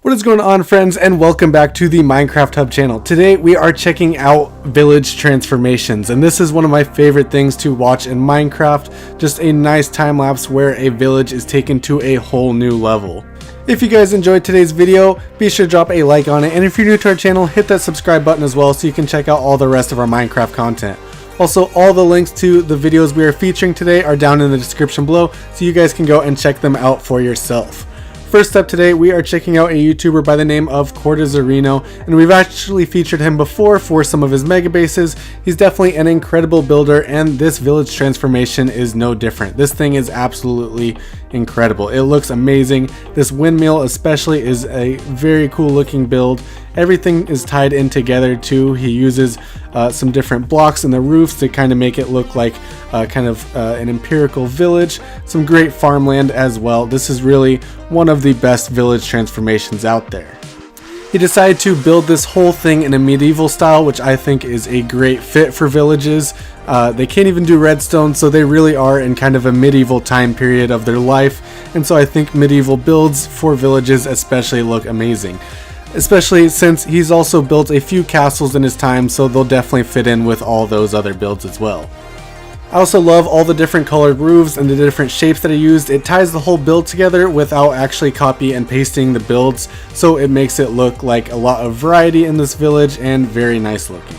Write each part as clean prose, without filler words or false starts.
What is going on, friends, and welcome back to the Minecraft Hub channel. Today we are checking out village transformations, and this is one of my favorite things to watch in Minecraft. Just a nice time lapse where a village is taken to a whole new level. If you guys enjoyed today's video, be sure to drop a like on it, and if you're new to our channel, hit that subscribe button as well so you can check out all the rest of our Minecraft content. Also, all the links to the videos we are featuring today are down in the description below, so you guys can go and check them out for yourself. First up today, we are checking out a YouTuber by the name of Cortazarino, and we've actually featured him before for some of his mega bases. He's definitely an incredible builder, and this village transformation is no different. This thing is absolutely incredible. It looks amazing. This windmill especially is a very cool looking build. Everything is tied in together too. He uses some different blocks in the roofs to kind of make it look like an empirical village. Some great farmland as well. This is really one of the best village transformations out there. He decided to build this whole thing in a medieval style, which I think is a great fit for villages. They can't even do redstone, so they really are in kind of a medieval time period of their life, and so I think medieval builds for villages especially look amazing. Especially since he's also built a few castles in his time, so they'll definitely fit in with all those other builds as well. I also love all the different colored roofs and the different shapes that I used. It ties the whole build together without actually copy and pasting the builds, so it makes it look like a lot of variety in this village and very nice looking.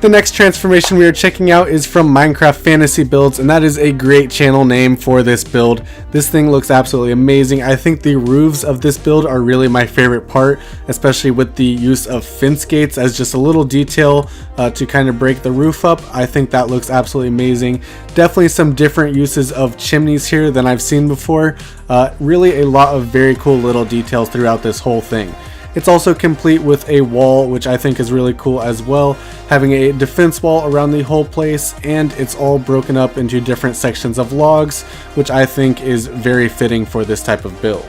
The next transformation we are checking out is from Minecraft Fantasy Builds, and that is a great channel name for this build. This thing looks absolutely amazing. I think the roofs of this build are really my favorite part, especially with the use of fence gates as just a little detail to kind of break the roof up. I think that looks absolutely amazing. Definitely some different uses of chimneys here than I've seen before. Really a lot of very cool little details throughout this whole thing. It's also complete with a wall, which I think is really cool as well, having a defense wall around the whole place, and it's all broken up into different sections of logs, which I think is very fitting for this type of build.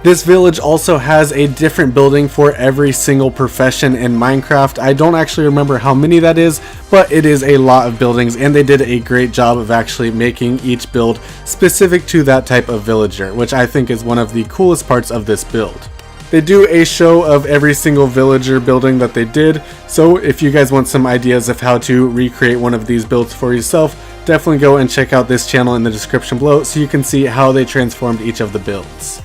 This village also has a different building for every single profession in Minecraft. I don't actually remember how many that is, but it is a lot of buildings, and they did a great job of actually making each build specific to that type of villager, which I think is one of the coolest parts of this build. They do a show of every single villager building that they did, so if you guys want some ideas of how to recreate one of these builds for yourself, definitely go and check out this channel in the description below so you can see how they transformed each of the builds.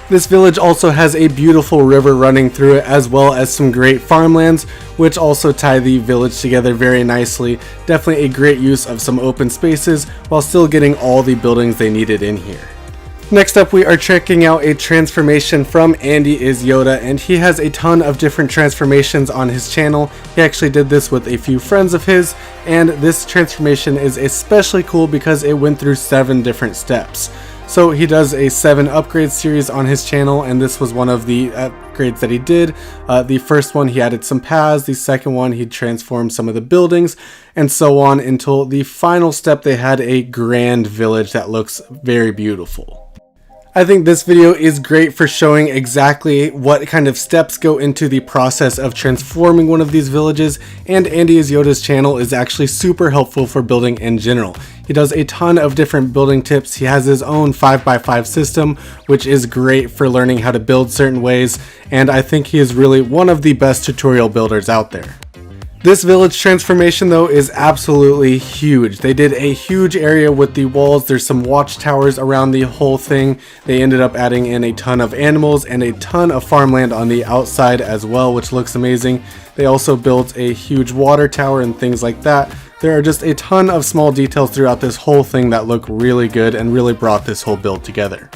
This village also has a beautiful river running through it, as well as some great farmlands, which also tie the village together very nicely. Definitely a great use of some open spaces while still getting all the buildings they needed in here. Next up, we are checking out a transformation from Andy is Yoda, and he has a ton of different transformations on his channel. He actually did this with a few friends of his, and this transformation is especially cool because it went through 7 different steps. So he does a 7 upgrade series on his channel, and this was one of the upgrades that he did. The first one, he added some paths. The second one, he transformed some of the buildings, and so on until the final step they had a grand village that looks very beautiful. I think this video is great for showing exactly what kind of steps go into the process of transforming one of these villages, and Andy is Yoda's channel is actually super helpful for building in general. He does a ton of different building tips. He has his own 5x5 system, which is great for learning how to build certain ways, and I think he is really one of the best tutorial builders out there. This village transformation though is absolutely huge. They did a huge area with the walls. There's some watchtowers around the whole thing. They ended up adding in a ton of animals and a ton of farmland on the outside as well, which looks amazing. They also built a huge water tower and things like that. There are just a ton of small details throughout this whole thing that look really good and really brought this whole build together.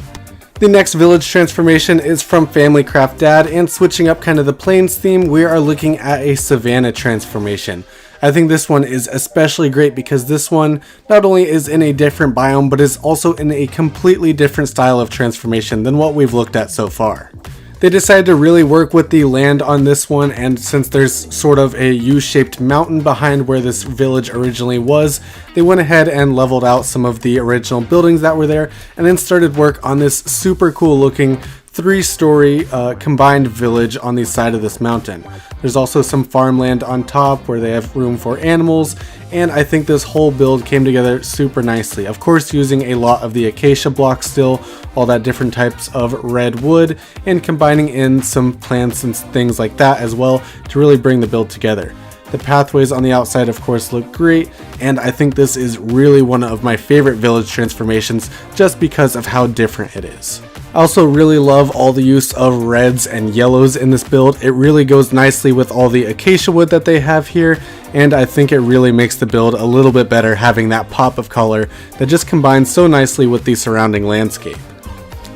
The next village transformation is from FamilyCraft Dad, and switching up kind of the plains theme, we are looking at a savanna transformation. I think this one is especially great because this one not only is in a different biome, but is also in a completely different style of transformation than what we've looked at so far. They decided to really work with the land on this one, and since there's sort of a U-shaped mountain behind where this village originally was, they went ahead and leveled out some of the original buildings that were there, and then started work on this super cool looking 3-story combined village on the side of this mountain. There's also some farmland on top where they have room for animals, and I think this whole build came together super nicely. Of course, using a lot of the acacia blocks still, all that different types of red wood, and combining in some plants and things like that as well to really bring the build together. The pathways on the outside of course look great, and I think this is really one of my favorite village transformations just because of how different it is. I also really love all the use of reds and yellows in this build. It really goes nicely with all the acacia wood that they have here, and I think it really makes the build a little bit better having that pop of color that just combines so nicely with the surrounding landscape.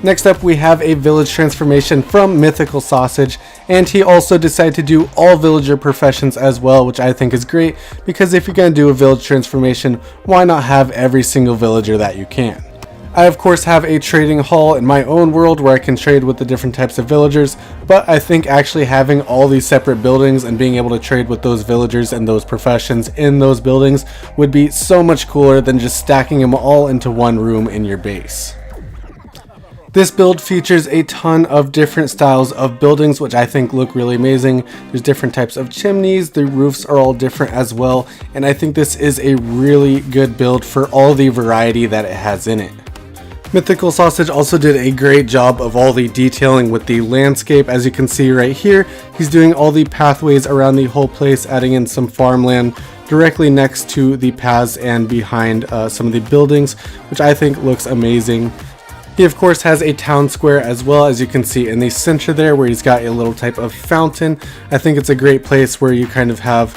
Next up, we have a village transformation from Mythical Sausage, and he also decided to do all villager professions as well, which I think is great because if you're going to do a village transformation, why not have every single villager that you can? I of course have a trading hall in my own world where I can trade with the different types of villagers, but I think actually having all these separate buildings and being able to trade with those villagers and those professions in those buildings would be so much cooler than just stacking them all into one room in your base. This build features a ton of different styles of buildings, which I think look really amazing. There's different types of chimneys, the roofs are all different as well, and I think this is a really good build for all the variety that it has in it. Mythical Sausage also did a great job of all the detailing with the landscape. As you can see right here, he's doing all the pathways around the whole place, adding in some farmland directly next to the paths and behind some of the buildings, which I think looks amazing. He of course has a town square as well, as you can see in the center there where he's got a little type of fountain. I think it's a great place where you kind of have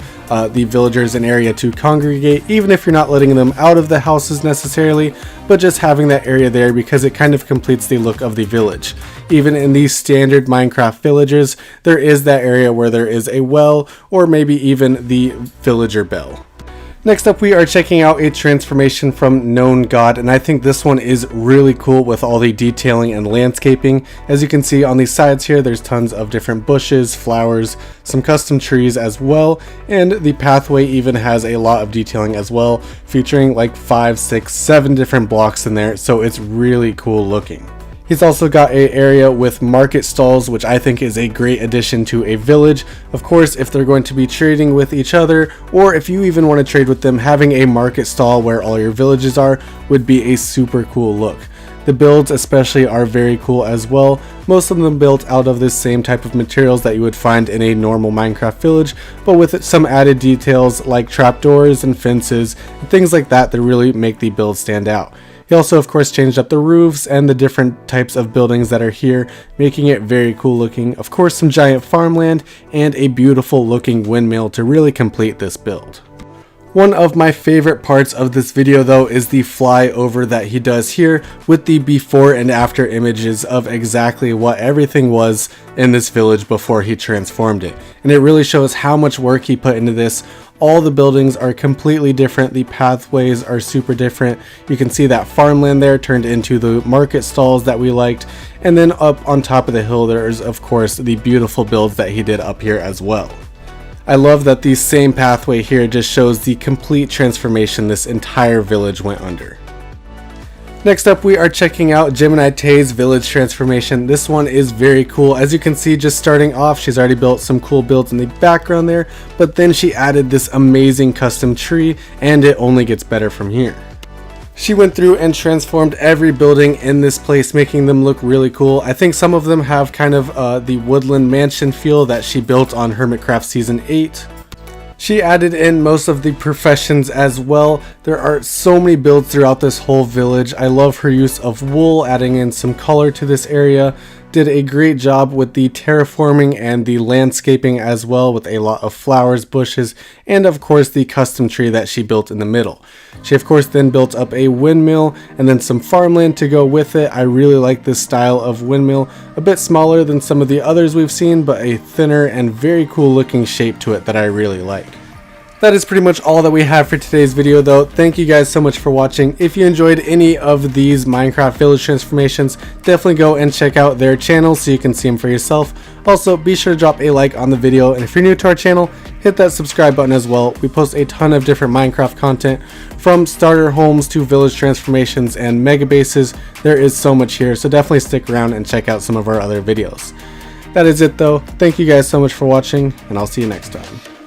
the villagers an area to congregate, even if you're not letting them out of the houses necessarily, but just having that area there because it kind of completes the look of the village. Even in these standard Minecraft villages, there is that area where there is a well or maybe even the villager bell. Next up, we are checking out a transformation from Known God, and I think this one is really cool with all the detailing and landscaping. As you can see on these sides here, there's tons of different bushes, flowers, some custom trees as well, and the pathway even has a lot of detailing as well, featuring like 5, 6, 7 different blocks in there, so it's really cool looking. He's also got an area with market stalls, which I think is a great addition to a village. Of course, if they're going to be trading with each other, or if you even want to trade with them, having a market stall where all your villages are would be a super cool look. The builds especially are very cool as well. Most of them built out of this same type of materials that you would find in a normal Minecraft village, but with some added details like trapdoors and fences and things like that that really make the build stand out. He also of course changed up the roofs and the different types of buildings that are here, making it very cool looking. Of course, some giant farmland and a beautiful looking windmill to really complete this build. One of my favorite parts of this video though is the flyover that he does here with the before and after images of exactly what everything was in this village before he transformed it. And it really shows how much work he put into this. All the buildings are completely different, the pathways are super different. You can see that farmland there turned into the market stalls that we liked, and then up on top of the hill there is of course the beautiful builds that he did up here as well. I love that the same pathway here just shows the complete transformation this entire village went under. Next up, we are checking out Gemini Tay's village transformation. This one is very cool. As you can see, just starting off, she's already built some cool builds in the background there, but then she added this amazing custom tree, and it only gets better from here. She went through and transformed every building in this place, making them look really cool. I think some of them have kind of the woodland mansion feel that she built on Hermitcraft Season 8. She added in most of the professions as well. There are so many builds throughout this whole village. I love her use of wool, adding in some color to this area. Did a great job with the terraforming and the landscaping as well, with a lot of flowers, bushes, and of course the custom tree that she built in the middle. She of course then built up a windmill and then some farmland to go with it. I really like this style of windmill, a bit smaller than some of the others we've seen, but a thinner and very cool looking shape to it that I really like. That is pretty much all that we have for today's video though. Thank you guys so much for watching. If you enjoyed any of these Minecraft village transformations, definitely go and check out their channel so you can see them for yourself. Also, be sure to drop a like on the video, and if you're new to our channel, hit that subscribe button as well. We post a ton of different Minecraft content, from starter homes to village transformations and mega bases. There is so much here, so definitely stick around and check out some of our other videos. That is it though. Thank you guys so much for watching, and I'll see you next time.